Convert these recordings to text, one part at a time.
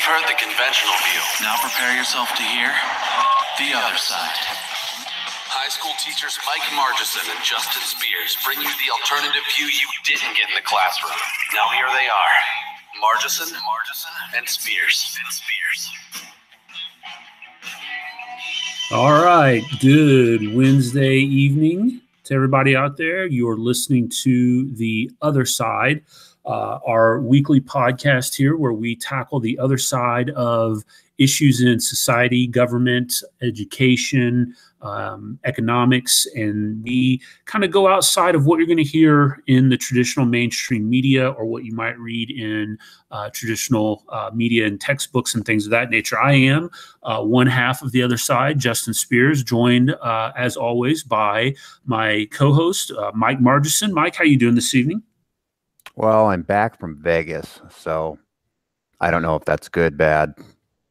heard the conventional view. Now prepare yourself to hear the other side. High school teachers Mike Margison and Justin Spears bring you the alternative view you didn't get in the classroom. Now here they are, Margison and Spears. All right, good Wednesday evening to everybody out there. You're listening to The Other Side, our weekly podcast here where we tackle the other side of issues in society, government, education, economics, and we kind of go outside of what you're going to hear in the traditional mainstream media or what you might read in traditional media and textbooks and things of that nature. I am one half of The Other Side, Justin Spears, joined as always by my co-host, Mike Margison. Mike, how you doing this evening? Well, I'm back from Vegas, so I don't know if that's good, bad. A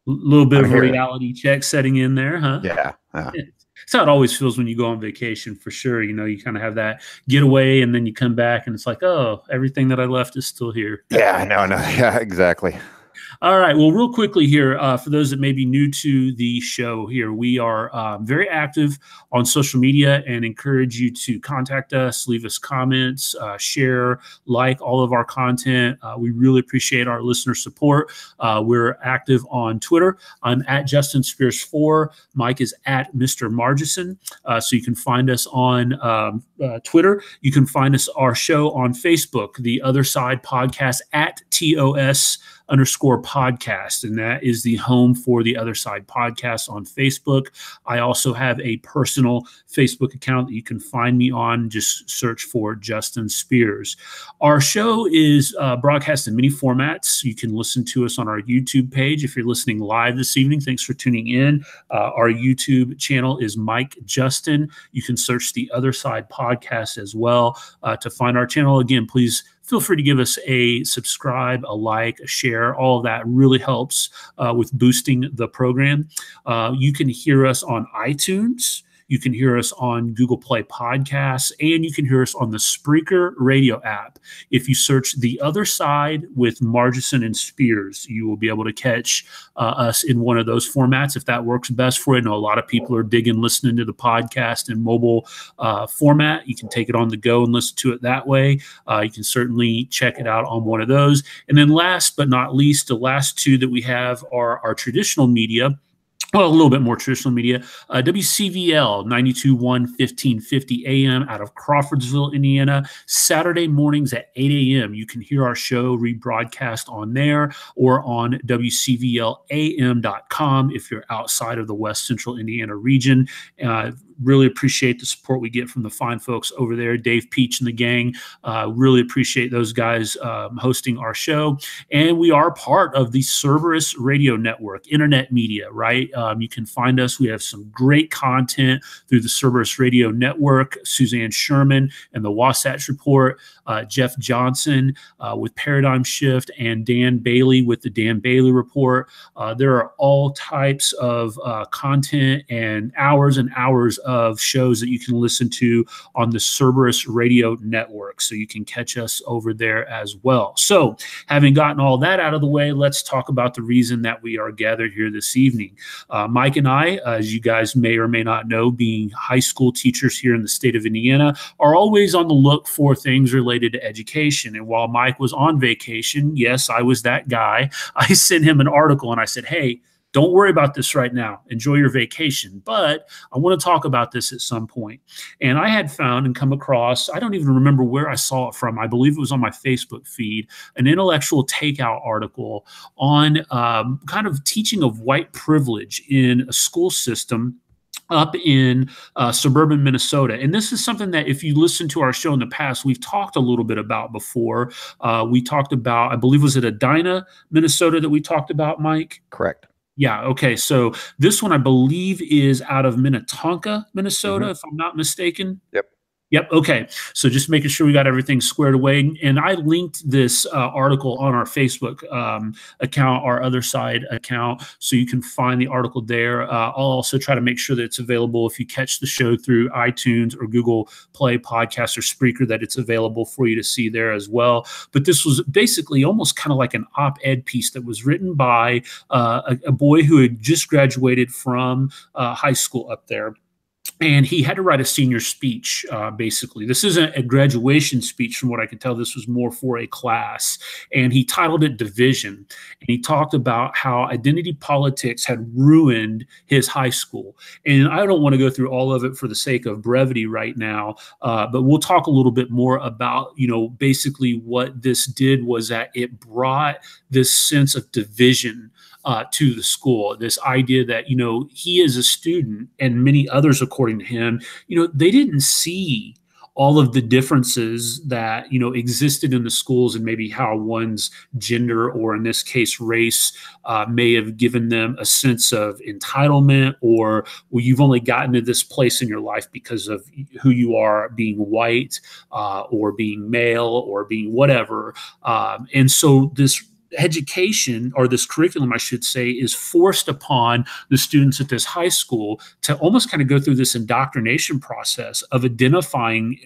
little bit of a reality check setting in there, huh? Yeah. It's how it always feels when you go on vacation, for sure. You know, you kind of have that getaway and then you come back and it's like, oh, everything that I left is still here. Yeah, no. Yeah, exactly. All right. Well, real quickly here, for those that may be new to the show here, we are very active on social media and encourage you to contact us, leave us comments, share, like all of our content. We really appreciate our listener support. We're active on Twitter. I'm at Justin Spears 4. Mike is at Mr. Margison. So you can find us on Twitter. You can find our show on Facebook, The Other Side Podcast at TOS_podcast, and that is the home for The Other Side Podcast on Facebook. I also have a personal Facebook account that you can find me on. Just search for Justin Spears. Our show is broadcast in many formats. You can listen to us on our YouTube page. If you're listening live this evening, thanks for tuning in. Our YouTube channel is Mike Justin. You can search The Other Side Podcast as well to find our channel. Again, please feel free to give us a subscribe, a like, a share. All of that really helps with boosting the program. You can hear us on iTunes. You can hear us on Google Play Podcasts, and you can hear us on the Spreaker radio app. If you search The Other Side with Margison and Spears, you will be able to catch us in one of those formats if that works best for you. I know a lot of people are digging listening to the podcast in mobile format. You can take it on the go and listen to it that way. You can certainly check it out on one of those. And then last but not least, the last two that we have are our traditional media. Well, a little bit more traditional media. WCVL 92.1 1550 AM out of Crawfordsville, Indiana. Saturday mornings at 8 a.m. You can hear our show rebroadcast on there or on WCVLAM.com if you're outside of the West Central Indiana region. Really appreciate the support we get from the fine folks over there, Dave Peach and the gang. Really appreciate those guys hosting our show. And we are part of the Cerberus Radio Network, internet media, right? You can find us. We have some great content through the Cerberus Radio Network, Suzanne Sherman and the Wasatch Report, Jeff Johnson with Paradigm Shift, and Dan Bailey with the Dan Bailey Report. There are all types of content and hours of shows that you can listen to on the Cerberus Radio Network. So you can catch us over there as well. So having gotten all that out of the way, let's talk about the reason that we are gathered here this evening. Mike and I, as you guys may or may not know, being high school teachers here in the state of Indiana, are always on the look for things related to education. And while Mike was on vacation, yes, I was that guy. I sent him an article and I said, hey, don't worry about this right now. Enjoy your vacation. But I want to talk about this at some point. And I had found and come across, I don't even remember where I saw it from. I believe it was on my Facebook feed, an intellectual takeout article on kind of teaching of white privilege in a school system up in suburban Minnesota. And this is something that if you listen to our show in the past, we've talked a little bit about before. We talked about, I believe, was it Edina, Minnesota that we talked about, Mike? Correct. Yeah. Okay. So this one, I believe, is out of Minnetonka, Minnesota, if I'm not mistaken. Yep. Yep. Okay. So just making sure we got everything squared away. And I linked this article on our Facebook account, our Other Side account, so you can find the article there. I'll also try to make sure that it's available if you catch the show through iTunes or Google Play Podcast or Spreaker, that it's available for you to see there as well. But this was basically almost kind of like an op-ed piece that was written by a boy who had just graduated from high school up there. And he had to write a senior speech, basically. This isn't a graduation speech, from what I could tell. This was more for a class. And he titled it Division. And he talked about how identity politics had ruined his high school. And I don't want to go through all of it for the sake of brevity right now, but we'll talk a little bit more about, basically what this did was that it brought this sense of division to the school. This idea that, he is a student, and many others, according to him, they didn't see all of the differences that, existed in the schools, and maybe how one's gender, or in this case, race, may have given them a sense of entitlement, or, well, you've only gotten to this place in your life because of who you are, being white, or being male, or being whatever. And so this education, or this curriculum, I should say, is forced upon the students at this high school to almost kind of go through this indoctrination process of identifying,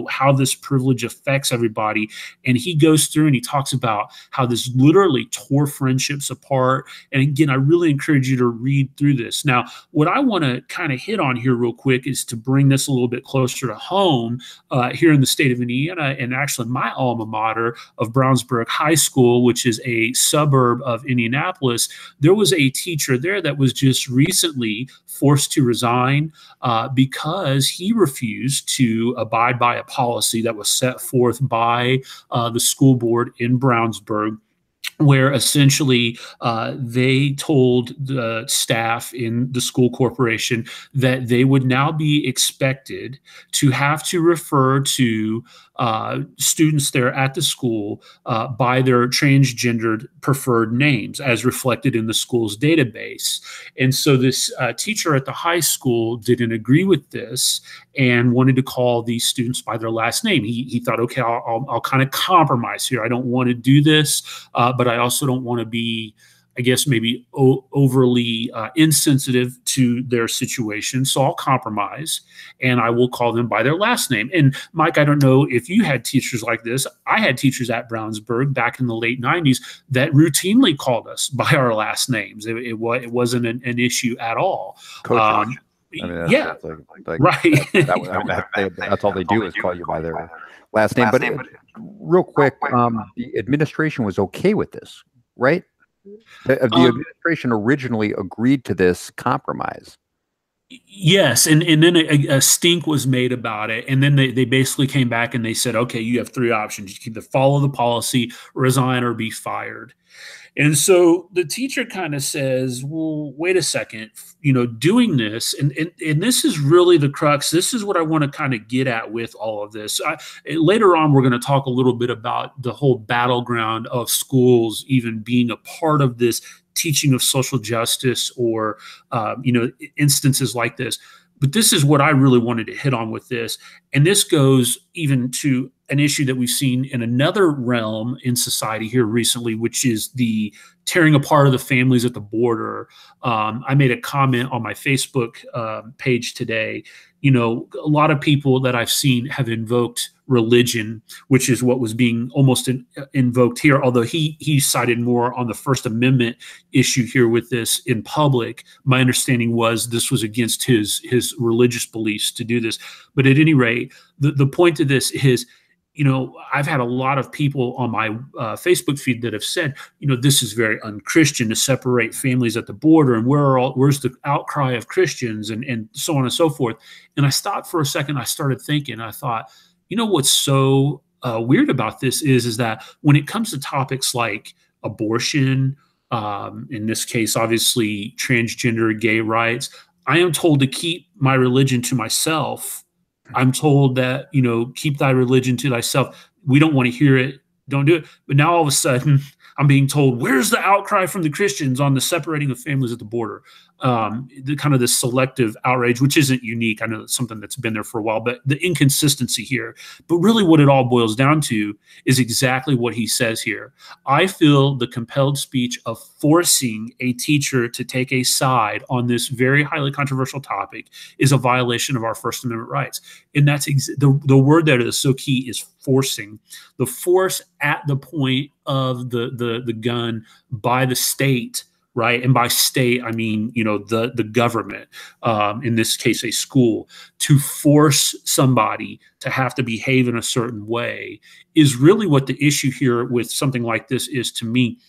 how this privilege affects everybody. And he goes through and he talks about how this literally tore friendships apart. And again, I really encourage you to read through this. Now, what I want to kind of hit on here real quick is to bring this a little bit closer to home, here in the state of Indiana, and actually my alma mater of Brownsburg High School, which is a suburb of Indianapolis. There was a teacher there that was just recently forced to resign because he refused to abide by a policy that was set forth by the school board in Brownsburg, where essentially they told the staff in the school corporation that they would now be expected to have to refer to students there at the school by their transgendered preferred names, as reflected in the school's database. And so this teacher at the high school didn't agree with this and wanted to call these students by their last name. He thought, okay, I'll kind of compromise here. I don't want to do this, but I also don't want to be, I guess, maybe overly insensitive to their situation. So I'll compromise, and I will call them by their last name. And Mike, I don't know if you had teachers like this. I had teachers at Brownsburg back in the late 90s that routinely called us by our last names. It wasn't an issue at all. Coach. I mean, yeah, like right. That's all they do is call you by their last name. But real quick, the administration was okay with this, right? The administration originally agreed to this compromise. Yes, and then a stink was made about it, and then they basically came back and they said, okay, you have three options: you can either follow the policy, resign, or be fired. And so the teacher kind of says, well, wait a second, doing this, and this is really the crux. This is what I want to kind of get at with all of this. Later on, we're going to talk a little bit about the whole battleground of schools even being a part of this teaching of social justice, or, instances like this. But this is what I really wanted to hit on with this. And this goes even to an issue that we've seen in another realm in society here recently, which is the tearing apart of the families at the border. I made a comment on my Facebook page today. A lot of people that I've seen have invoked religion, which is what was being almost invoked here, although he cited more on the First Amendment issue here with this in public. My understanding was this was against his religious beliefs to do this. But at any rate, the point of this is, I've had a lot of people on my Facebook feed that have said, this is very unchristian to separate families at the border, and where's the outcry of Christians, and so on and so forth. And I stopped for a second. I started thinking. I thought, what's so weird about this is that when it comes to topics like abortion, in this case, obviously transgender, gay rights, I am told to keep my religion to myself. I'm told that, keep thy religion to thyself. We don't want to hear it don't do it. But now all of a sudden, I'm being told, where's the outcry from the Christians on the separating of families at the border? The kind of this selective outrage, which isn't unique. I know it's something that's been there for a while, but the inconsistency here. But really what it all boils down to is exactly what he says here. I feel the compelled speech of forcing a teacher to take a side on this very highly controversial topic is a violation of our First Amendment rights. And that's the word that is so key is forcing. The force at the point of the gun by the state, right? And by state, I mean, the government, in this case, a school, to force somebody to have to behave in a certain way is really what the issue here with something like this is to me.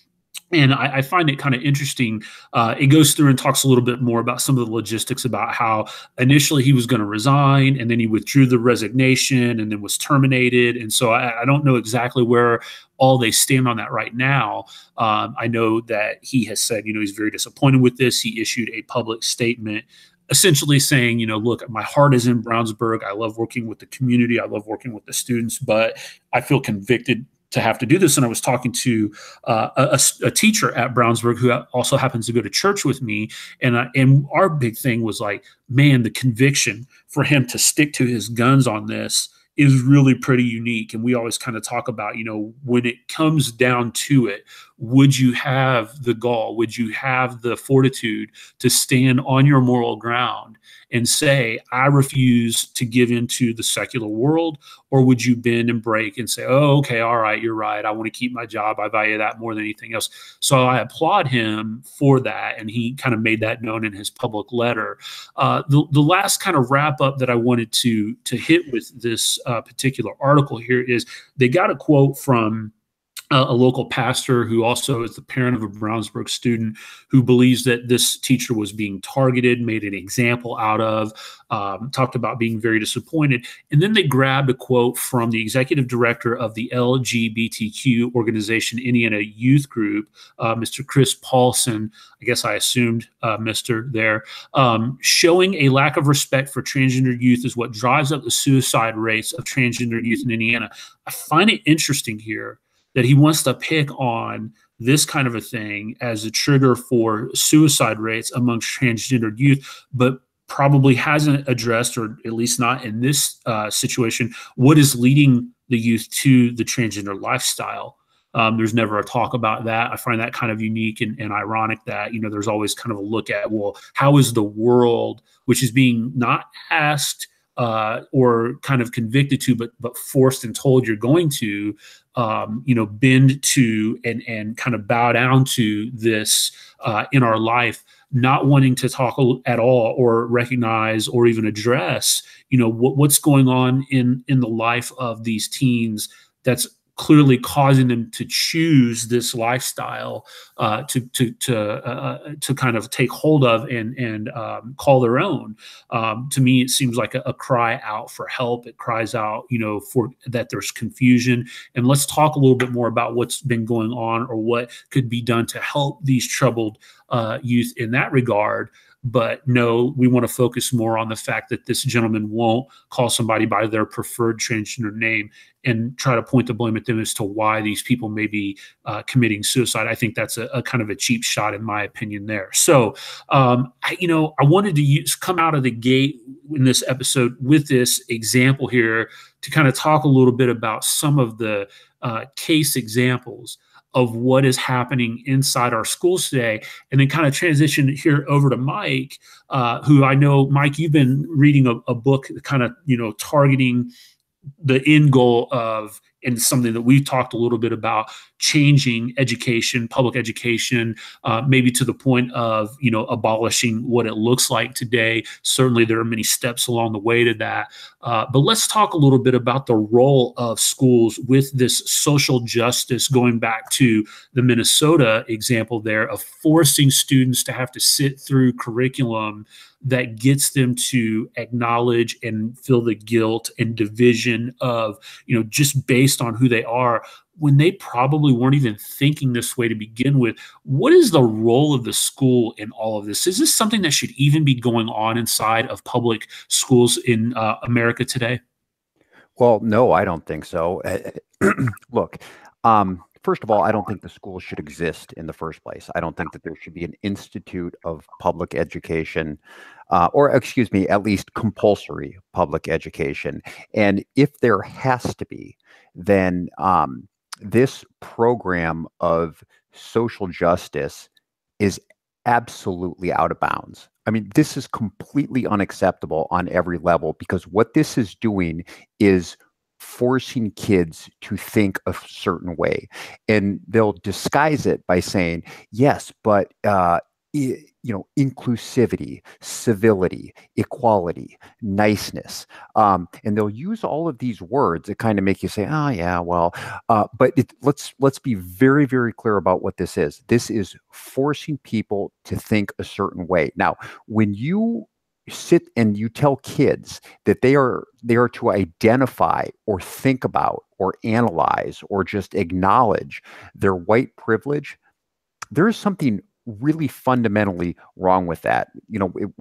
And I find it kind of interesting. It goes through and talks a little bit more about some of the logistics about how initially he was going to resign and then he withdrew the resignation and then was terminated. And so I don't know exactly where all they stand on that right now. I know that he has said, he's very disappointed with this. He issued a public statement essentially saying, look, my heart is in Brownsburg. I love working with the community. I love working with the students, but I feel convicted to have to do this. And I was talking to a teacher at Brownsburg who also happens to go to church with me. And our big thing was like, man, the conviction for him to stick to his guns on this is really pretty unique. And we always kind of talk about, when it comes down to it, would you have the gall? Would you have the fortitude to stand on your moral ground and say, I refuse to give into the secular world? Or would you bend and break and say, oh, okay, all right, you're right. I want to keep my job. I value that more than anything else. So I applaud him for that. And he kind of made that known in his public letter. The last kind of wrap up that I wanted to hit with this particular article here is they got a quote from a local pastor who also is the parent of a Brownsburg student who believes that this teacher was being targeted, made an example out of, talked about being very disappointed. And then they grabbed a quote from the executive director of the LGBTQ organization, Indiana Youth Group, Mr. Chris Paulson. I guess I assumed Mr. there, showing a lack of respect for transgender youth is what drives up the suicide rates of transgender youth in Indiana. I find it interesting here that he wants to pick on this kind of a thing as a trigger for suicide rates amongst transgender youth, but probably hasn't addressed, or at least not in this situation, what is leading the youth to the transgender lifestyle. There's never a talk about that. I find that kind of unique and ironic that, there's always kind of a look at, well, how is the world, which is being not asked or kind of convicted to, but forced and told you're going to, bend to and kind of bow down to this in our life, not wanting to talk at all or recognize or even address, what's going on in the life of these teens that's clearly causing them to choose this lifestyle to kind of take hold of and call their own. To me, it seems like a cry out for help. It cries out, for that there's confusion. And let's talk a little bit more about what's been going on or what could be done to help these troubled youth in that regard. But no, we want to focus more on the fact that this gentleman won't call somebody by their preferred transgender name and try to point the blame at them as to why these people may be committing suicide. I think that's a kind of a cheap shot, in my opinion, there. So, I wanted to come out of the gate in this episode with this example here to kind of talk a little bit about some of the case examples of what is happening inside our schools today, and then kind of transition here over to Mike, who I know, Mike, you've been reading a book kind of, targeting the end goal of, and something that we've talked a little bit about, changing education, public education, maybe to the point of, abolishing what it looks like today. Certainly there are many steps along the way to that. But let's talk a little bit about the role of schools with this social justice, going back to the Minnesota example there of forcing students to have to sit through curriculum that gets them to acknowledge and feel the guilt and division of, just based on who they are, when they probably weren't even thinking this way to begin with. What is the role of the school in all of this? Is this something that should even be going on inside of public schools in America today? Well, no, I don't think so. Look, First of all, I don't think the school should exist in the first place. I don't think that there should be an institute of public education, or excuse me, at least compulsory public education. And if there has to be, then this program of social justice is absolutely out of bounds. I mean, this is completely unacceptable on every level, because what this is doing is forcing kids to think a certain way. And they'll disguise it by saying, yes, but inclusivity, civility, equality, niceness, and they'll use all of these words that kind of make you say, oh yeah, well, but let's be very, very clear about what this is. This is forcing people to think a certain way. Now, when you sit and you tell kids that they are to identify or think about or analyze or just acknowledge their white privilege, there is something really fundamentally wrong with that.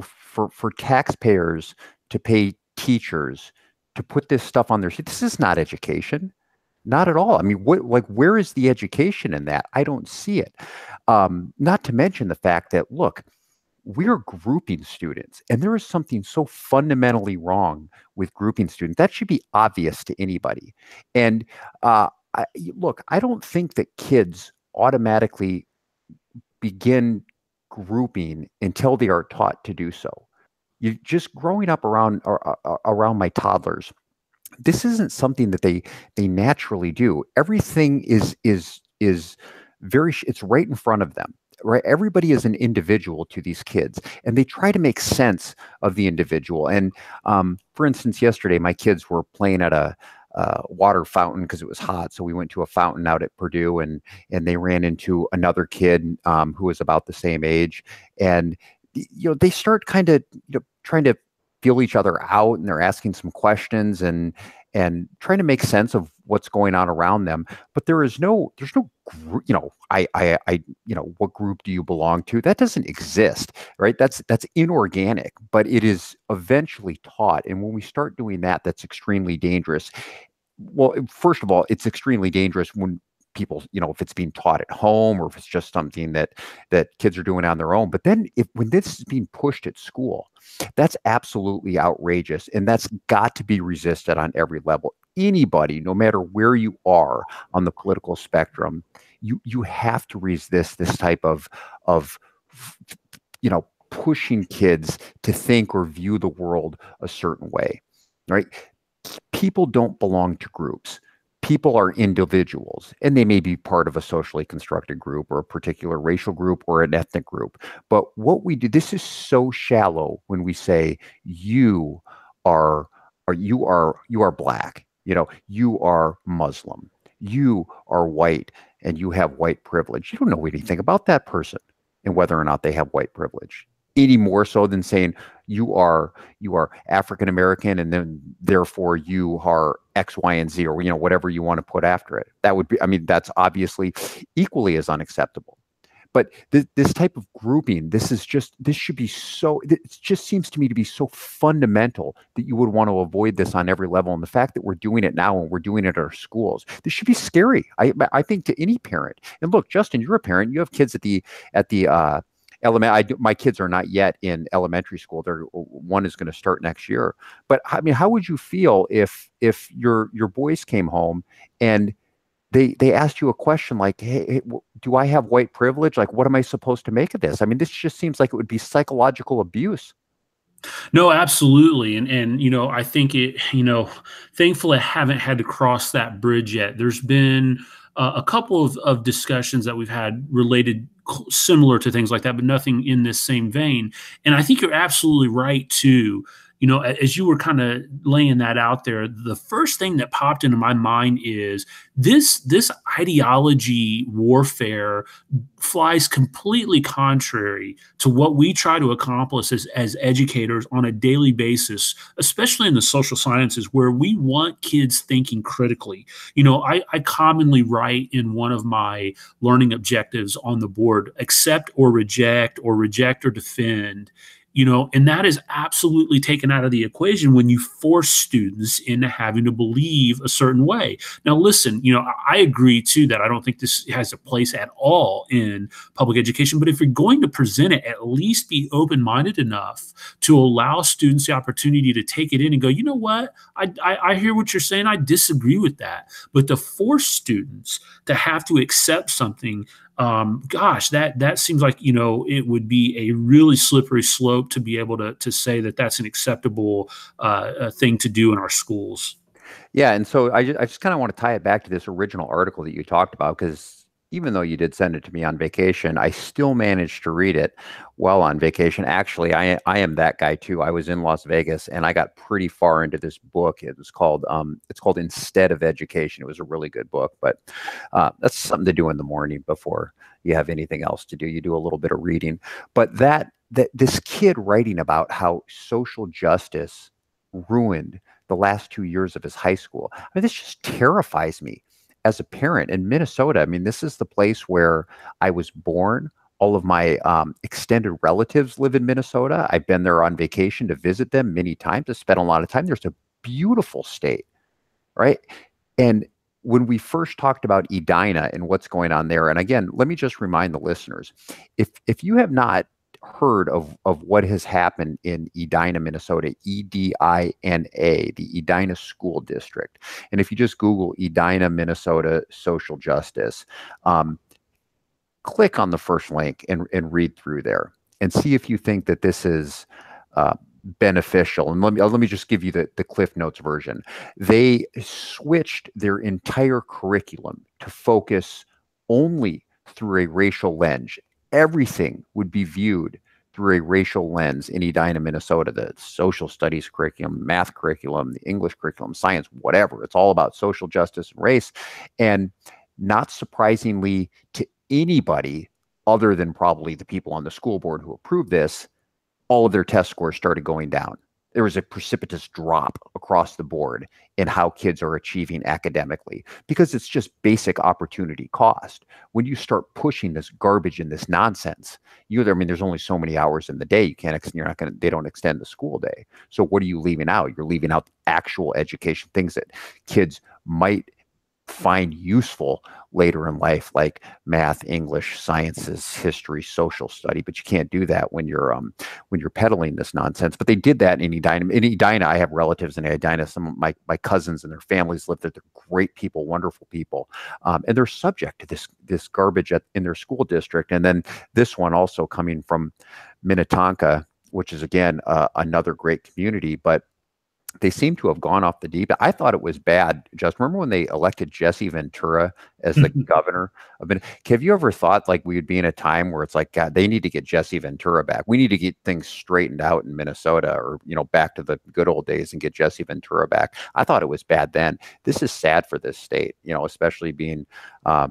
For taxpayers to pay teachers to put this stuff on their sheet, this is not education. Not at all. I mean, where is the education in that? I don't see it. Not to mention the fact that, look, we're grouping students, and there is something so fundamentally wrong with grouping students. That should be obvious to anybody. And look, I don't think that kids automatically begin grouping until they are taught to do so. You just growing up around my toddlers, this isn't something that they naturally do. Everything is very, it's right in front of them. Right, everybody is an individual to these kids, and they try to make sense of the individual. And for instance, yesterday my kids were playing at a water fountain because it was hot, so we went to a fountain out at Purdue, and they ran into another kid who was about the same age, and they start kind of trying to feel each other out, and they're asking some questions and trying to make sense of what's going on around them. But there's no what group do you belong to? That doesn't exist, right? That's inorganic, but it is eventually taught. And when we start doing that, that's extremely dangerous. Well, first of all, it's extremely dangerous when people, if it's being taught at home, or if it's just something that kids are doing on their own. But then when this is being pushed at school, that's absolutely outrageous. And that's got to be resisted on every level. Anybody, no matter where you are on the political spectrum, you have to resist this type of pushing kids to think or view the world a certain way, right? People don't belong to groups. People are individuals, and they may be part of a socially constructed group or a particular racial group or an ethnic group. But what we do, this is so shallow when we say you are black, you are Muslim, you are white, and you have white privilege. You don't know anything about that person and whether or not they have white privilege, any more so than saying you are African American, and then therefore you are X, Y, and Z, or whatever you want to put after it. That would be, that's obviously equally as unacceptable. But this type of grouping, this should be so, it just seems to me to be so fundamental that you would want to avoid this on every level. And the fact that we're doing it now and we're doing it at our schools, this should be scary. I think to any parent. And look, Justin, you're a parent. You have kids at the my kids are not yet in elementary school. One is going to start next year. But how would you feel if your boys came home and they asked you a question like, hey, do I have white privilege? Like, what am I supposed to make of this? This just seems like it would be psychological abuse. No, absolutely. And I think thankfully I haven't had to cross that bridge yet. There's been a couple of discussions that we've had related similar to things like that, but nothing in this same vein. And I think you're absolutely right too. As you were kind of laying that out there, the first thing that popped into my mind is this ideology warfare flies completely contrary to what we try to accomplish as educators on a daily basis, especially in the social sciences, where we want kids thinking critically. I commonly write in one of my learning objectives on the board, accept or reject or defend. and that is absolutely taken out of the equation when you force students into having to believe a certain way. Now, listen, I agree too that I don't think this has a place at all in public education, but if you're going to present it, at least be open-minded enough to allow students the opportunity to take it in and go, you know what, I hear what you're saying, I disagree with that. But to force students to have to accept something, gosh, that seems like, it would be a really slippery slope to be able to say that that's an acceptable thing to do in our schools. Yeah, and so I just kind of want to tie it back to this original article that you talked about, because even though you did send it to me on vacation, I still managed to read it while on vacation. Actually, I am that guy too. I was in Las Vegas and I got pretty far into this book. It's called Instead of Education. It was a really good book, but that's something to do in the morning before you have anything else to do. You do a little bit of reading, but that this kid writing about how social justice ruined the last 2 years of his high school. I mean, this just terrifies me as a parent. In Minnesota, I mean, this is the place where I was born. All of my extended relatives live in Minnesota. I've been there on vacation to visit them many times. I spent a lot of time. There's a beautiful state, right? And when we first talked about Edina and what's going on there, and again, let me just remind the listeners, if you have not heard of what has happened in Edina, Minnesota, Edina, the Edina School District. And if you just Google Edina, Minnesota social justice, click on the first link and read through there and see if you think that this is beneficial. And let me just give you the Cliff Notes version. They switched their entire curriculum to focus only through a racial lens. Everything would be viewed through a racial lens in Edina, Minnesota. The social studies curriculum, math curriculum, the English curriculum, science, whatever. It's all about social justice and race. And not surprisingly to anybody other than probably the people on the school board who approved this, all of their test scores started going down. There was a precipitous drop across the board in how kids are achieving academically, because it's just basic opportunity cost. When you start pushing this garbage and this nonsense, there's only so many hours in the day. They don't extend the school day. So what are you leaving out? You're leaving out actual education, things that kids might find useful later in life, like math, English, sciences, history, social study. But you can't do that when you're peddling this nonsense. But they did that in Edina. In Edina, I have relatives in Edina. Some of my cousins and their families live there. They're great people, wonderful people, and they're subject to this garbage in their school district. And then this one also coming from Minnetonka, which is again another great community, but they seem to have gone off the deep end. I thought it was bad. Just remember when they elected Jesse Ventura as the governor of Minnesota? Have you ever thought like we would be in a time where it's like, God, they need to get Jesse Ventura back. We need to get things straightened out in Minnesota, or back to the good old days and get Jesse Ventura back. I thought it was bad then. This is sad for this state, especially being, a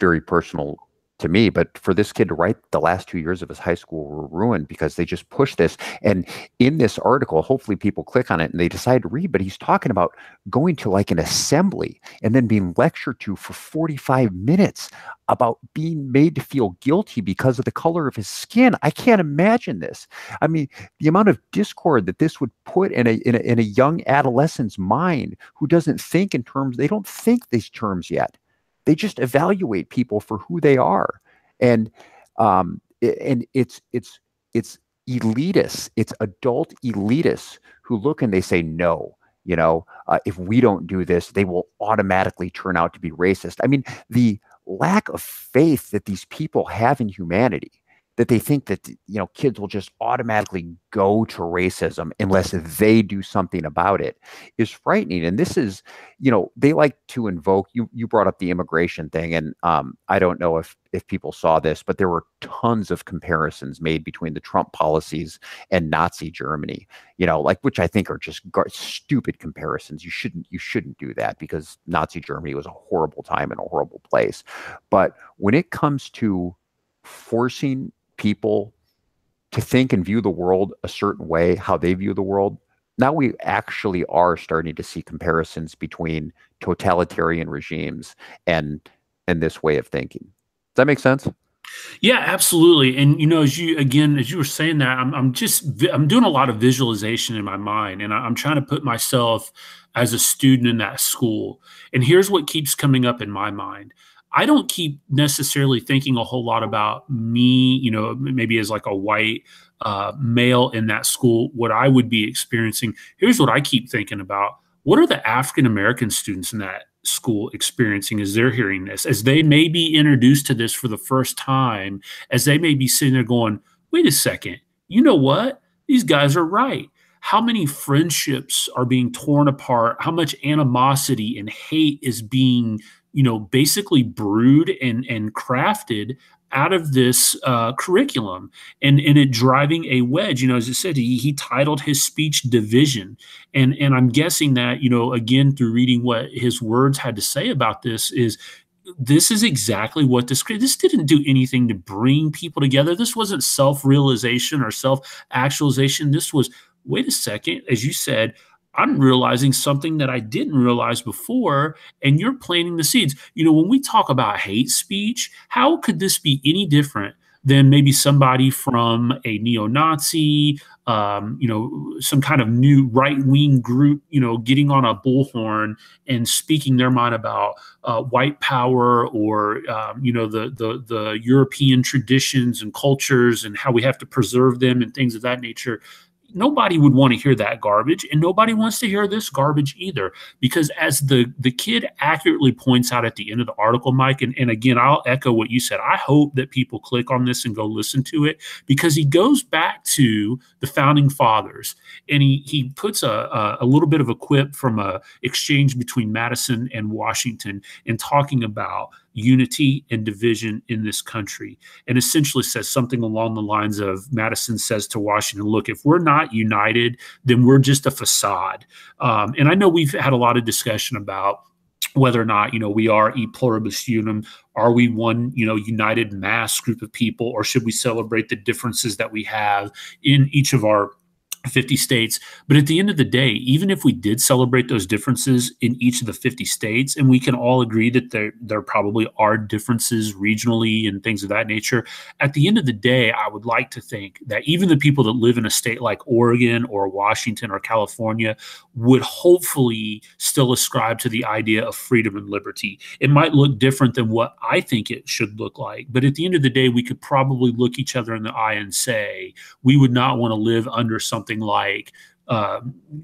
very personal to me, but for this kid to write the last 2 years of his high school were ruined because they just pushed this. And in this article, hopefully people click on it and they decide to read, but he's talking about going to like an assembly and then being lectured to for 45 minutes about being made to feel guilty because of the color of his skin. I can't imagine this. I mean, the amount of discord that this would put in a young adolescent's mind who doesn't think in terms, they don't think these terms yet. They just evaluate people for who they are, and it's elitists, it's adult elitists who look and they say no. If we don't do this, they will automatically turn out to be racist. I mean, the lack of faith that these people have in humanity, that they think that kids will just automatically go to racism unless they do something about it, is frightening. And this is, they like to invoke, you brought up the immigration thing, and I don't know if people saw this, but there were tons of comparisons made between the Trump policies and Nazi Germany, which I think are just stupid comparisons. You shouldn't do that, because Nazi Germany was a horrible time and a horrible place. But when it comes to forcing people to think and view the world a certain way, how they view the world, now we actually are starting to see comparisons between totalitarian regimes and this way of thinking. Does that make sense? Yeah, absolutely. And as you were saying that, I'm doing a lot of visualization in my mind, and I'm trying to put myself as a student in that school. And here's what keeps coming up in my mind. I don't keep necessarily thinking a whole lot about me, maybe as like a white male in that school, what I would be experiencing. Here's what I keep thinking about. What are the African American students in that school experiencing as they're hearing this, as they may be introduced to this for the first time, as they may be sitting there going, wait a second, you know what? These guys are right. How many friendships are being torn apart? How much animosity and hate is being, basically brewed and crafted out of this curriculum, and it driving a wedge. As I said, he titled his speech "Division," and I'm guessing that again through reading what his words had to say about this is exactly what this didn't do anything to bring people together. This wasn't self-realization or self-actualization. This was, wait a second, as you said, I'm realizing something that I didn't realize before, and you're planting the seeds. When we talk about hate speech, how could this be any different than maybe somebody from a neo-Nazi, some kind of new right-wing group, getting on a bullhorn and speaking their mind about white power, or the European traditions and cultures and how we have to preserve them and things of that nature. Nobody would want to hear that garbage, and nobody wants to hear this garbage either. Because as the kid accurately points out at the end of the article, Mike, and again, I'll echo what you said. I hope that people click on this and go listen to it, because he goes back to the founding fathers, and he puts a little bit of a quip from a exchange between Madison and Washington, and talking about unity and division in this country, and essentially says something along the lines of, Madison says to Washington, look, if we're not united, then we're just a facade. And I know we've had a lot of discussion about whether or not, we are e pluribus unum. Are we one, united mass group of people, or should we celebrate the differences that we have in each of our 50 states? But at the end of the day, even if we did celebrate those differences in each of the 50 states, and we can all agree that there probably are differences regionally and things of that nature, at the end of the day, I would like to think that even the people that live in a state like Oregon or Washington or California would hopefully still ascribe to the idea of freedom and liberty. It might look different than what I think it should look like, but at the end of the day, we could probably look each other in the eye and say, we would not want to live under something like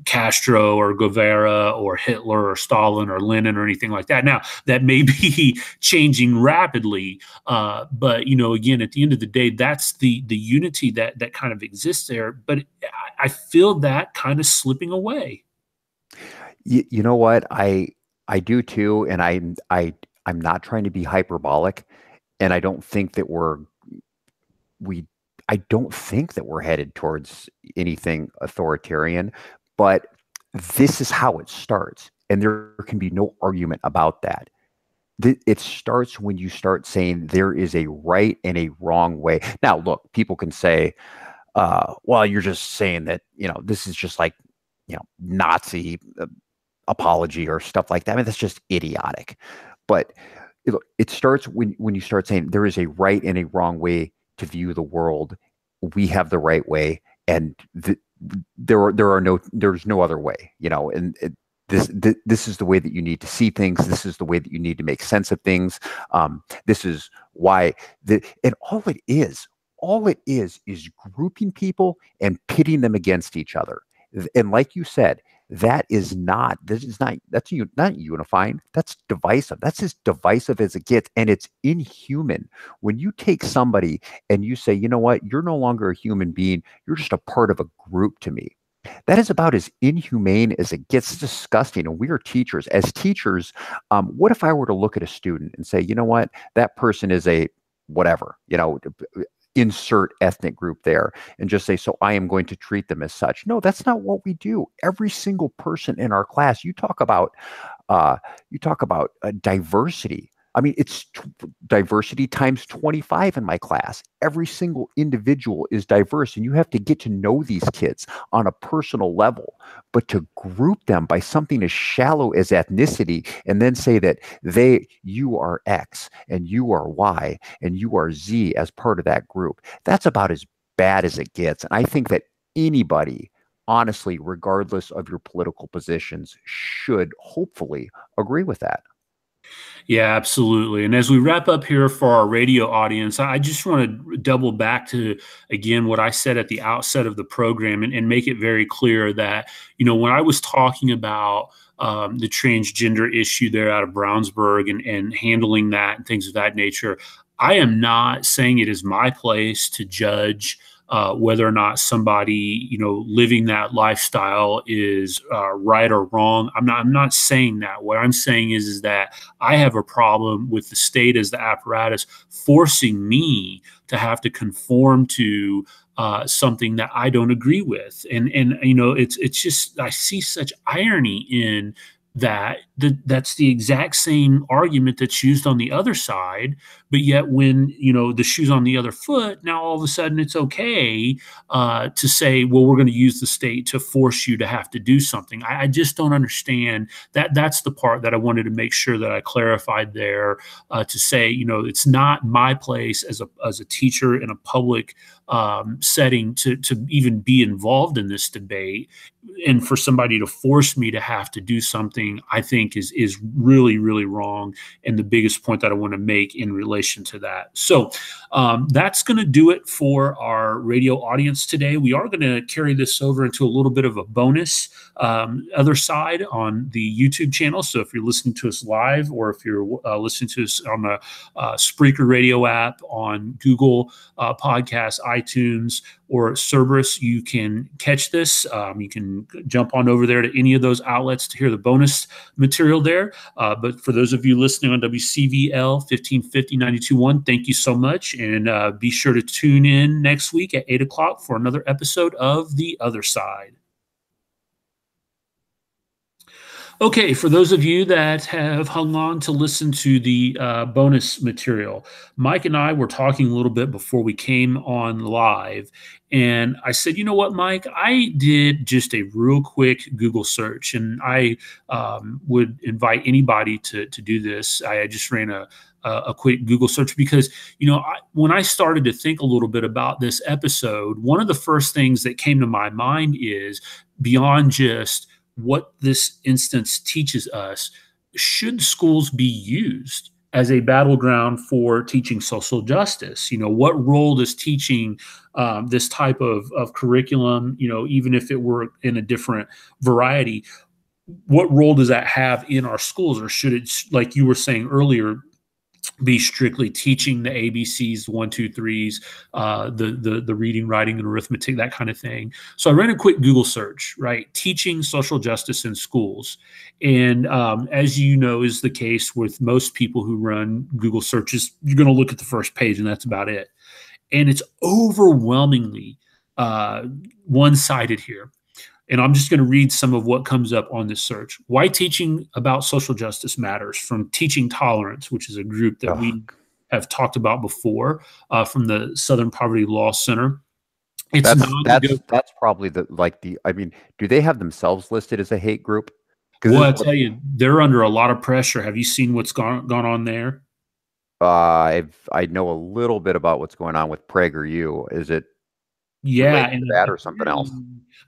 Castro or Guevara or Hitler or Stalin or Lenin or anything like that. Now, that may be changing rapidly, but again, at the end of the day, that's the unity that kind of exists there. But I feel that kind of slipping away. You know what? I do too, and I'm not trying to be hyperbolic, and I don't think that I don't think that we're headed towards anything authoritarian, but this is how it starts. And there can be no argument about that. It starts when you start saying there is a right and a wrong way. Now, look, people can say, well, you're just saying that, this is just like, Nazi apology or stuff like that. I mean, that's just idiotic. But it starts when you start saying there is a right and a wrong way to view the world. We have the right way, and there's no other way, and this is the way that you need to see things. This is the way that you need to make sense of things. This is why and all it is grouping people and pitting them against each other. And like you said, that's not unifying. That's divisive. That's as divisive as it gets. And it's inhuman when you take somebody and you say, you know what, you're no longer a human being. You're just a part of a group to me. That is about as inhumane as it gets. It's disgusting. And we are teachers. As teachers, what if I were to look at a student and say, you know what, that person is a whatever, insert ethnic group there, and just say, so I am going to treat them as such. No, that's not what we do. Every single person in our class, you talk about diversity. I mean, it's diversity times 25 in my class. Every single individual is diverse, and you have to get to know these kids on a personal level. But to group them by something as shallow as ethnicity and then say that you are X and you are Y and you are Z as part of that group, that's about as bad as it gets. And I think that anybody, honestly, regardless of your political positions, should hopefully agree with that. Yeah, absolutely. And as we wrap up here for our radio audience, I just want to double back to, again, what I said at the outset of the program and make it very clear that, when I was talking about the transgender issue there out of Brownsburg and handling that and things of that nature, I am not saying it is my place to judge whether or not somebody, living that lifestyle is right or wrong. I'm not saying that. What I'm saying is that I have a problem with the state as the apparatus forcing me to have to conform to something that I don't agree with. And it's just, I see such irony in that's the exact same argument that's used on the other side, but yet when the shoe's on the other foot, now all of a sudden it's okay to say, well, we're going to use the state to force you to have to do something. I just don't understand that. That's the part that I wanted to make sure that I clarified there, to say, it's not my place as a teacher in a public setting to even be involved in this debate, and for somebody to force me to have to do something, I think is really, really wrong. And the biggest point that I want to make in relation to that. So that's going to do it for our radio audience today. We are going to carry this over into a little bit of a bonus other side on the YouTube channel. So if you're listening to us live, or if you're listening to us on the Spreaker radio app, on Google Podcasts, iTunes, or Cerberus, you can catch this. You can jump on over there to any of those outlets to hear the bonus material there. But for those of you listening on WCVL 1550 92.1, thank you so much. And be sure to tune in next week at 8 o'clock for another episode of The Other Side. Okay, for those of you that have hung on to listen to the bonus material, Mike and I were talking a little bit before we came on live, and I said, you know what, Mike, I did just a real quick Google search, and I would invite anybody to do this. I just ran a quick Google search because, when I started to think a little bit about this episode, one of the first things that came to my mind is, beyond just what this instance teaches us, should schools be used as a battleground for teaching social justice? What role does teaching this type of curriculum, even if it were in a different variety, what role does that have in our schools? Or should it, like you were saying earlier, be strictly teaching the ABCs, 1, 2, 3s, the reading, writing, and arithmetic, that kind of thing? So I ran a quick Google search, right? Teaching social justice in schools. And as you know, is the case with most people who run Google searches, you're going to look at the first page and that's about it. And it's overwhelmingly one-sided here. And I'm just going to read some of what comes up on this search. Why teaching about social justice matters, from Teaching Tolerance, which is a group that we have talked about before, from the Southern Poverty Law Center. That's probably I mean, do they have themselves listed as a hate group? Well, I tell you, they're under a lot of pressure. Have you seen what's gone on there? I know a little bit about what's going on with PragerU. Is it and that or something else?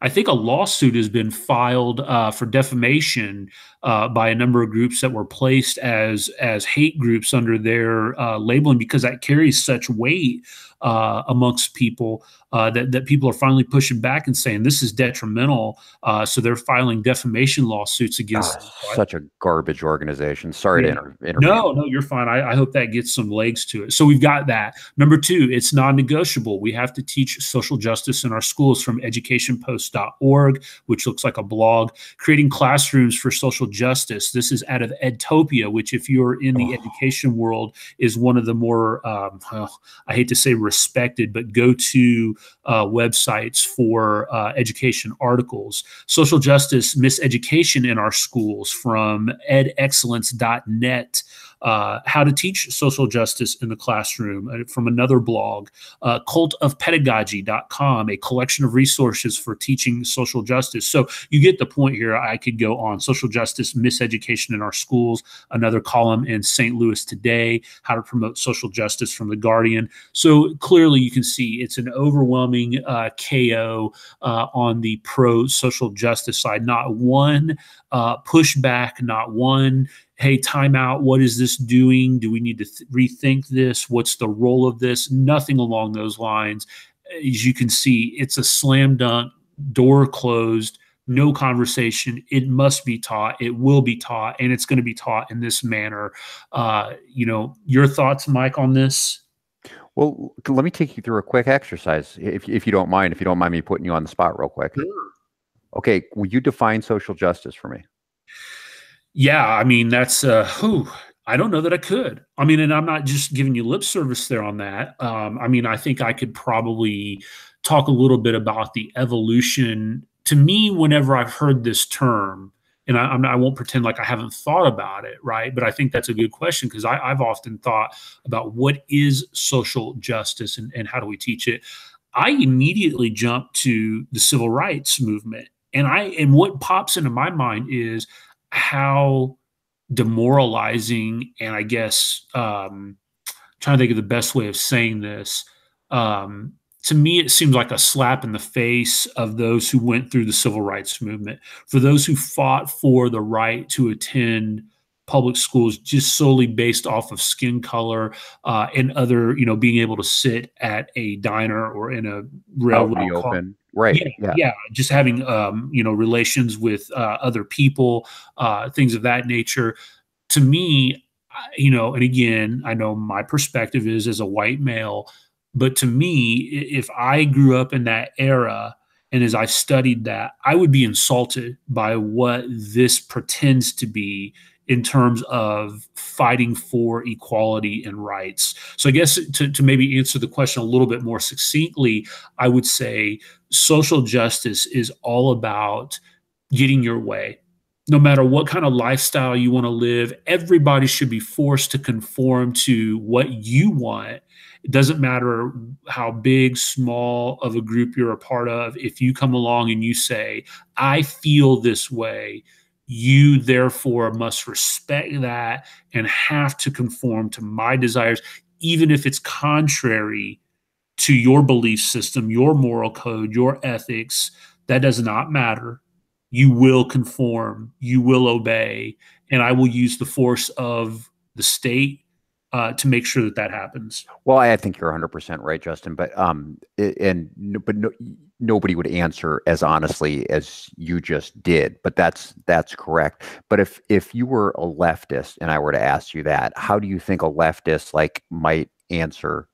I think a lawsuit has been filed for defamation by a number of groups that were placed as hate groups under their labeling, because that carries such weight amongst people that people are finally pushing back and saying this is detrimental. So they're filing defamation lawsuits against them. Such a garbage organization. Sorry to interrupt. No, you're fine. I hope that gets some legs to it. So we've got that. Number 2, it's non-negotiable. We have to teach social justice in our schools, from educationpost.org, which looks like a blog. Creating classrooms for social justice. This is out of Edtopia, which, if you're in the education world, is one of the more, I hate to say respected, but go-to websites for education articles. Social justice miseducation in our schools, from edexcellence.net. How to Teach Social Justice in the Classroom from another blog, cultofpedagogy.com, a collection of resources for teaching social justice. So you get the point here. I could go on. Social justice, miseducation in our schools, another column in St. Louis Today, how to promote social justice from The Guardian. So clearly you can see it's an overwhelming KO on the pro social justice side. Not one pushback, not one, hey, time out. What is this doing? Do we need to rethink this? What's the role of this? Nothing along those lines. As you can see, it's a slam dunk, door closed, no conversation. It must be taught. It will be taught, and it's going to be taught in this manner. Your thoughts, Mike, on this? Well, let me take you through a quick exercise, if you don't mind. If you don't mind me putting you on the spot real quick. Sure. Okay, will you define social justice for me? Yeah, I mean, that's I don't know that I could. I mean, and I'm not just giving you lip service there on that. I mean, I think I could probably talk a little bit about the evolution. To me, whenever I've heard this term, and I won't pretend like I haven't thought about it, right? But I think that's a good question because I've often thought about what is social justice and how do we teach it. I immediately jump to the civil rights movement, and what pops into my mind is how demoralizing, and I guess trying to think of the best way of saying this. To me, it seems like a slap in the face of those who went through the civil rights movement, for those who fought for the right to attend public schools just solely based off of skin color and other, being able to sit at a diner or in a railroad car. Open. Right. Yeah. Just having, relations with other people, things of that nature. To me, and again, I know my perspective is as a white male, but to me, if I grew up in that era and as I studied that, I would be insulted by what this pretends to be in terms of fighting for equality and rights. So I guess to maybe answer the question a little bit more succinctly, I would say social justice is all about getting your way. No matter what kind of lifestyle you want to live, everybody should be forced to conform to what you want. It doesn't matter how big, small of a group you're a part of. If you come along and you say, I feel this way, you therefore must respect that and have to conform to my desires, even if it's contrary to your belief system, your moral code, your ethics. That does not matter. You will conform, you will obey, and I will use the force of the state to make sure that happens. Well, I think you're 100% right, Justin. But nobody would answer as honestly as you just did. But that's correct. But if you were a leftist and I were to ask you that, how do you think a leftist might answer?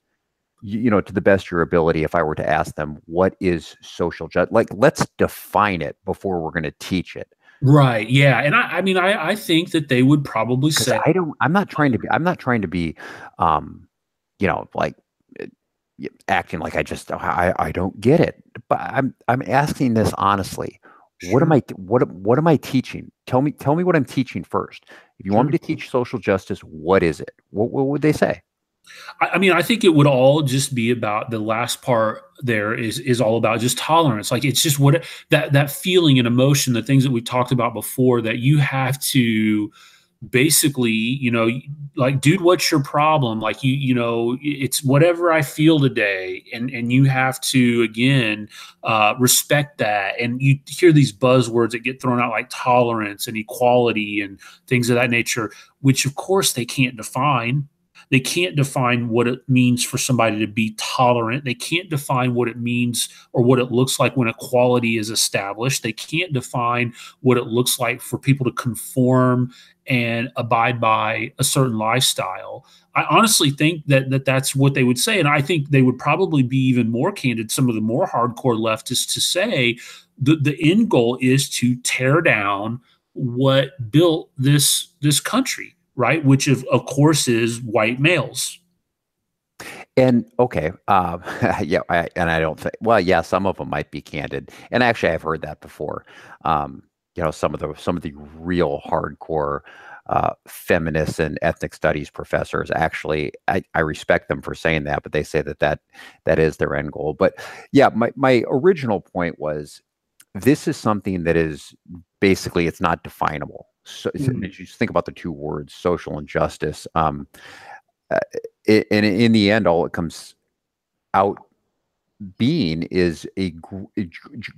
To the best of your ability, if I were to ask them, what is social justice? Let's define it before we're going to teach it. Right. Yeah. And I think that they would probably say, I'm not trying to be, acting like I don't get it, but I'm asking this honestly. Sure. What am I teaching? Tell me what I'm teaching first. If you want me to teach social justice, what is it? What would they say? I think it would all just be about the last part there is all about just tolerance. It's just that feeling and emotion, the things that we talked about before, that you have to basically, dude, what's your problem? It's whatever I feel today. And you have to, again, respect that. And you hear these buzzwords that get thrown out like tolerance and equality and things of that nature, which of course they can't define. They can't define what it means for somebody to be tolerant. They can't define what it means or what it looks like when equality is established. They can't define what it looks like for people to conform and abide by a certain lifestyle. I honestly think that that's what they would say. And I think they would probably be even more candid, some of the more hardcore leftists, to say the end goal is to tear down what built this country. Right, which of course is white males. And okay, yeah, and I don't think. Well, yeah, some of them might be candid, and actually, I've heard that before. Some of the real hardcore feminists and ethnic studies professors. Actually, I respect them for saying that, but they say that is their end goal. But yeah, my original point was, this is something that is basically, it's not definable. So you just think about the two words, social and justice. And in the end, all it comes out being is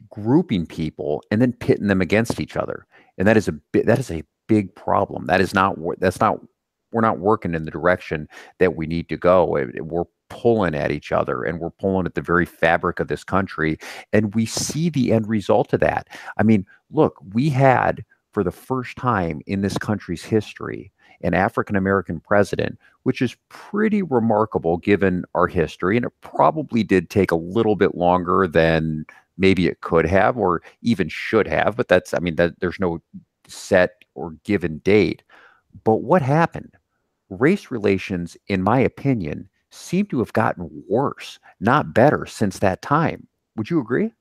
grouping people and then pitting them against each other, and that is a big problem. We're not working in the direction that we need to go. We're pulling at each other, and we're pulling at the very fabric of this country, and we see the end result of that. I mean, look, we had, for the first time in this country's history, an African American president, which is pretty remarkable given our history. And it probably did take a little bit longer than maybe it could have or even should have. But there's no set or given date. But what happened? Race relations, in my opinion, seem to have gotten worse, not better, since that time. Would you agree?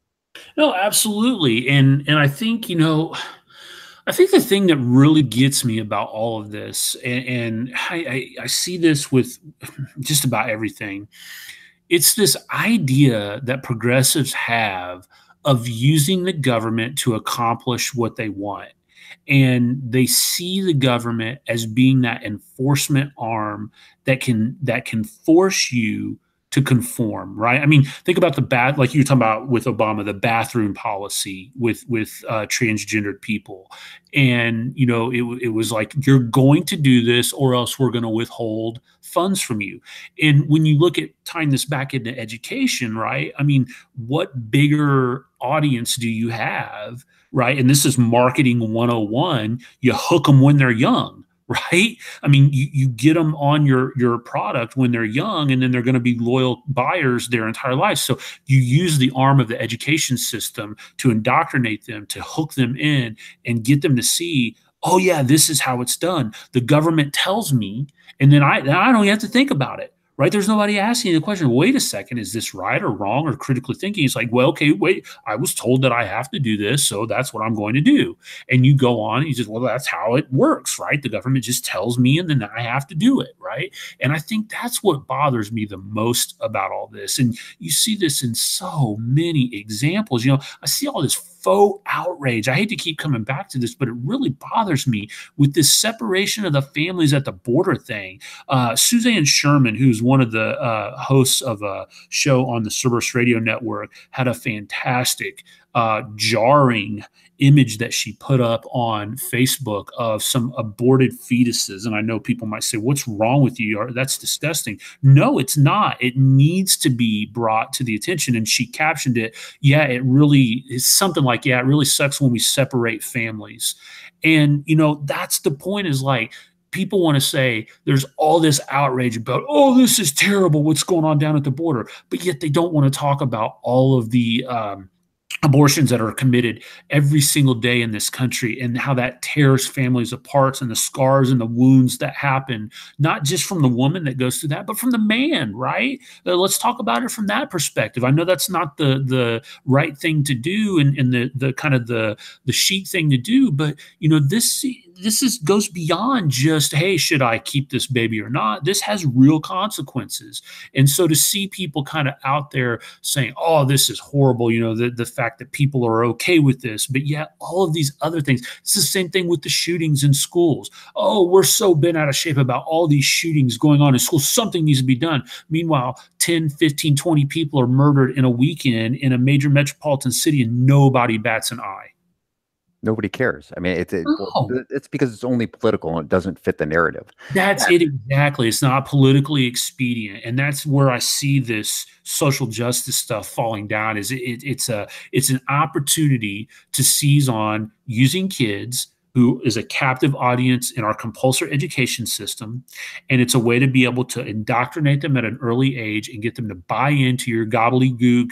No, absolutely. And I think, I think the thing that really gets me about all of this, and I see this with just about everything, it's this idea that progressives have of using the government to accomplish what they want. And they see the government as being that enforcement arm that can force you to conform, right? I mean, think about like you were talking about with Obama, the bathroom policy with transgendered people, and it was like, you're going to do this, or else we're going to withhold funds from you. And when you look at tying this back into education, right? I mean, what bigger audience do you have, right? And this is marketing 101. You hook them when they're young, right? I mean, you get them on your product when they're young, and then they're going to be loyal buyers their entire life. So you use the arm of the education system to indoctrinate them, to hook them in and get them to see, oh yeah, this is how it's done. The government tells me, and then I don't even have to think about it. Right? There's nobody asking the question, wait a second, is this right or wrong, or critically thinking? It's like, well, okay, wait, I was told that I have to do this, so that's what I'm going to do. And you go on and you just, well, that's how it works, right? The government just tells me, and then I have to do it, right? And I think that's what bothers me the most about all this. And you see this in so many examples. I see all this faux outrage. I hate to keep coming back to this, but it really bothers me with this separation of the families at the border thing. Suzanne Sherman, who's one of the hosts of a show on the Cerberus Radio Network, had a fantastic, jarring image that she put up on Facebook of some aborted fetuses. And I know people might say, what's wrong with you? That's disgusting. No, it's not. It needs to be brought to the attention. And she captioned it, yeah, it really is something like, yeah, it really sucks when we separate families. And, that's the point, is like, people want to say there's all this outrage about, oh, this is terrible, what's going on down at the border. But yet they don't want to talk about all of the abortions that are committed every single day in this country, and how that tears families apart, and the scars and the wounds that happen, not just from the woman that goes through that, but from the man, right? Let's talk about it from that perspective. I know that's not the right thing to do, and the kind of the chic thing to do, but this goes beyond just, hey, should I keep this baby or not? This has real consequences. And so to see people kind of out there saying, oh, this is horrible, the fact that people are okay with this, but yet all of these other things, it's the same thing with the shootings in schools. Oh, we're so bent out of shape about all these shootings going on in schools. Something needs to be done. Meanwhile, 10, 15, 20 people are murdered in a weekend in a major metropolitan city, and nobody bats an eye. Nobody cares. I mean, it's because it's only political and it doesn't fit the narrative. That's it exactly. It's not politically expedient, and that's where I see this social justice stuff falling down. Is it's an opportunity to seize on using kids, who is a captive audience in our compulsory education system, and it's a way to be able to indoctrinate them at an early age and get them to buy into your gobbledygook,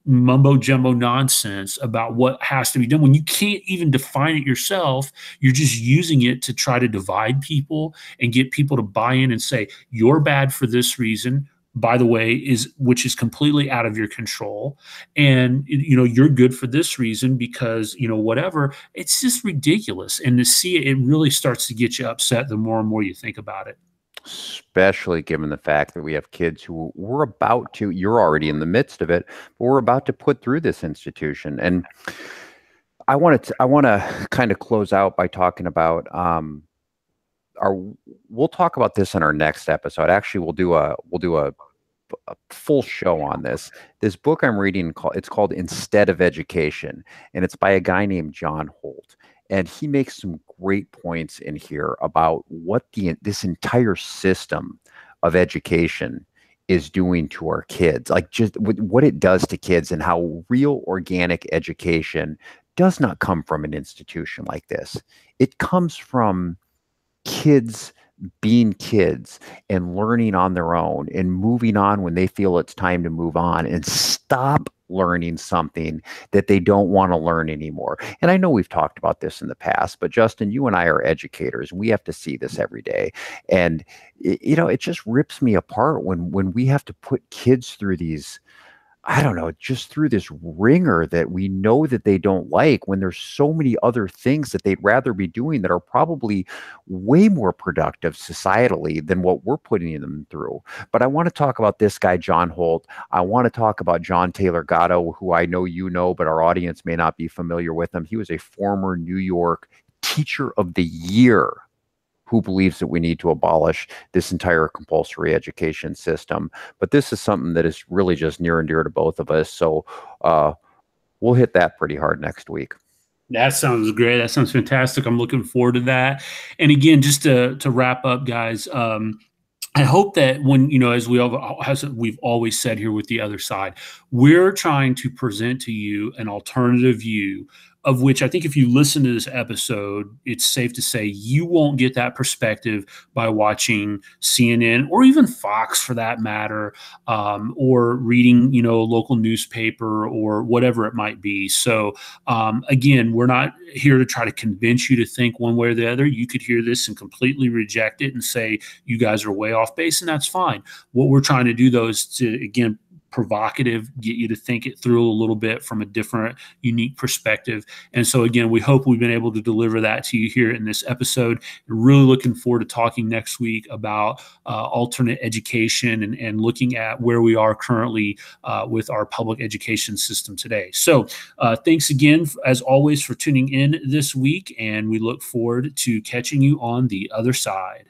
mumbo jumbo nonsense about what has to be done when you can't even define it yourself. You're just using it to try to divide people and get people to buy in and say, you're bad for this reason, by the way, which is completely out of your control. And, you're good for this reason because, whatever, it's just ridiculous. And to see it, it really starts to get you upset the more and more you think about it. Especially given the fact that we have kids who we're about to, you're already in the midst of it, but we're about to put through this institution. And I want to kind of close out by talking about we'll talk about this in our next episode. Actually, we'll do a full show on this. This book I'm reading, it's called Instead of Education, and it's by a guy named John Holt. And he makes some great points in here about what this entire system of education is doing to our kids, like just what it does to kids, and how real organic education does not come from an institution like this. It comes from kids being kids and learning on their own and moving on when they feel it's time to move on, and stop learning something that they don't want to learn anymore. And I know we've talked about this in the past, but Justin, you and I are educators, and we have to see this every day. And it just rips me apart when we have to put kids through these, I don't know, just through this ringer that we know that they don't like, when there's so many other things that they'd rather be doing that are probably way more productive societally than what we're putting them through. But I want to talk about this guy, John Holt. I want to talk about John Taylor Gatto, who I know you know, but our audience may not be familiar with him. He was a former New York Teacher of the Year who believes that we need to abolish this entire compulsory education system. But this is something that is really just near and dear to both of us. So we'll hit that pretty hard next week. That sounds great. That sounds fantastic. I'm looking forward to that. And again, just to wrap up, guys, I hope that when, as we've always said here with The Other Side, we're trying to present to you an alternative view, of which I think if you listen to this episode, it's safe to say you won't get that perspective by watching CNN or even Fox for that matter, or reading, a local newspaper or whatever it might be. So again, we're not here to try to convince you to think one way or the other. You could hear this and completely reject it and say you guys are way off base, and that's fine. What we're trying to do, though, is to, again, provocative, get you to think it through a little bit from a different, unique perspective. And so again, we hope we've been able to deliver that to you here in this episode. Really looking forward to talking next week about alternate education and looking at where we are currently with our public education system today. So thanks again, as always, for tuning in this week, and we look forward to catching you on the other side.